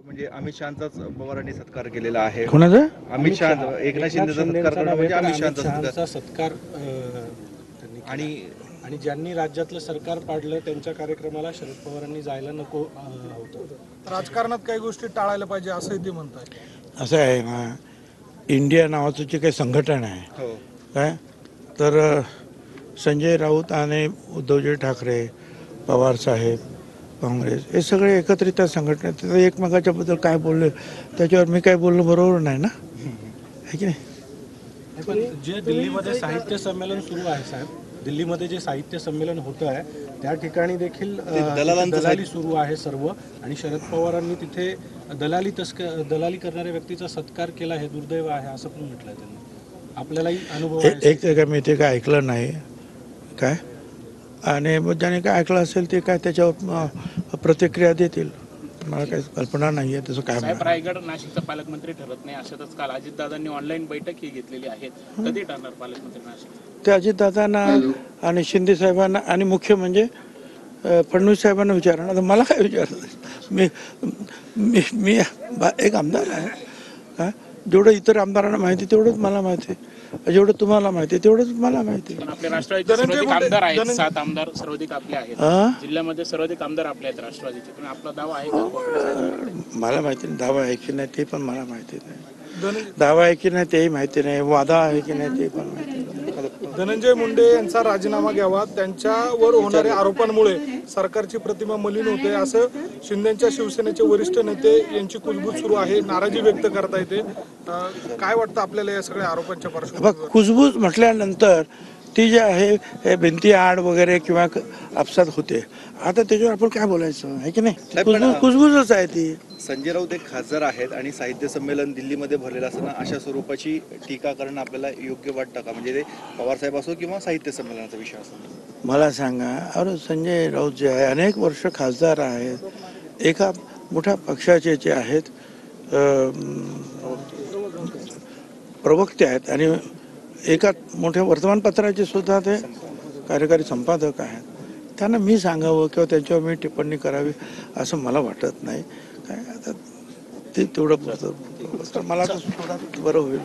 म्हणजे अमित शहांचाच पवारांनी सत्कार केलेला आहे. कोणाचा? अमित शहा, एकनाथ शिंदेचा सत्कार करणं म्हणजे अमित शहांचा सत्कार त्यांनी केला. आणि ज्यांनी राज्यातलं सरकार पाडलं त्यांच्या कार्यक्रमाला शरद पवारांनी जायला नको होतं. राजकारणात काही गोष्टी टाळायला पाहिजे असंही ते म्हणतात. असं आहे ना, इंडिया नावाचं जे काही संघटन आहे हो काय, तर संजय राऊत आणि उद्धवजी ठाकरे, पवार साहेब, काँग्रेस हे सगळे एकत्रित त्या संघटनेत एकमेकाच्याबद्दल काय बोलले त्याच्यावर मी काय बोललो बरोबर नाही ना, आहे की नाही? पण जे दिल्लीमध्ये साहित्य संमेलन सुरू आहे साहेब, दिल्लीमध्ये जे साहित्य संमेलन होतं आहे त्या ठिकाणी देखील दलाली सुरू आहे सर्व, आणि शरद पवारांनी तिथे दलाली करणाऱ्या व्यक्तीचा सत्कार केला, हे दुर्दैव आहे असं पण म्हटलंय त्यांनी. आपल्यालाही अनुभव आहे. एक तर काय मी ते काय ऐकलं नाही काय, आणि मग ज्याने काय ऐकलं असेल ते काय त्याच्यावर प्रतिक्रिया देतील. मला काही कल्पना नाही आहे त्याचं काय. साहेब, रायगड नाशिकचा पालकमंत्री ठरत नाही अशातच काल अजितदादांनी ऑनलाईन बैठक ही घेतलेली आहे. कधी ठरणार पालकमंत्री नाशिक? ते अजितदादांना आणि शिंदे साहेबांना आणि मुख्य म्हणजे फडणवीस साहेबांना विचारा ना, मला काय विचारलं. मी मी मी एक आमदार आहे का, जेवढं इतर आमदारांना माहिती तेवढंच मला माहिती आहे, जेवढं तुम्हाला माहिती आहे तेवढंच मला माहिती आहे. पण आपल्या राष्ट्रवादीचे सर्वाधिक आमदार आहेत, 7 आमदार सर्वाधिक आपले आहेत जिल्ह्यामध्ये, सर्वाधिक आमदार आपले आहेत राष्ट्रवादीचे. पण आपला दावा आहे का? मला माहिती नाही दावा आहे की नाही ते पण मला माहिती नाही, दावा आहे की नाही तेही माहिती नाही, वादा आहे की नाही ते पण माहिती नाही. धनंजय मुंडे यांचा राजीनामा घ्यावा, त्यांच्यावर होणाऱ्या आरोपांमुळे सरकारची प्रतिमा मलिन होते असं शिंदेच्या शिवसेनेचे वरिष्ठ नेते यांची कुजबूज सुरू आहे, नाराजी व्यक्त करता येते. काय वाटतं आपल्याला या सगळ्या आरोपांच्या पार्श्वभूमीवर? कुजबूज म्हटल्यानंतर ती जी आहे भिंती आड वगैरे किंवा आपसात होते, आता त्याच्यावर आपण काय बोलायचं आहे की नाही, कुजबूजच आहे ती. संजय राऊत एक खासदार आहेत आणि साहित्य संमेलन दिल्लीमध्ये भरलेलं असताना अशा स्वरूपाची टीका करणं आपल्याला योग्य वाटतं का? म्हणजे ते पवार साहेब असो किंवा साहित्य संमेलनाचा विषय असो. मला सांगा, अरे संजय राऊत जे आहे अनेक वर्ष खासदार आहेत, एका मोठ्या पक्षाचे जे आहेत प्रवक्ते आहेत आणि एका मोठ्या वर्तमानपत्राचे सुद्धा ते कार्यकारी संपादक आहेत. त्यांना मी सांगावं किंवा त्यांच्यावर मी टिप्पणी करावी असं मला वाटत नाही. काय आता ते तेवढं मला तर बरं होईल.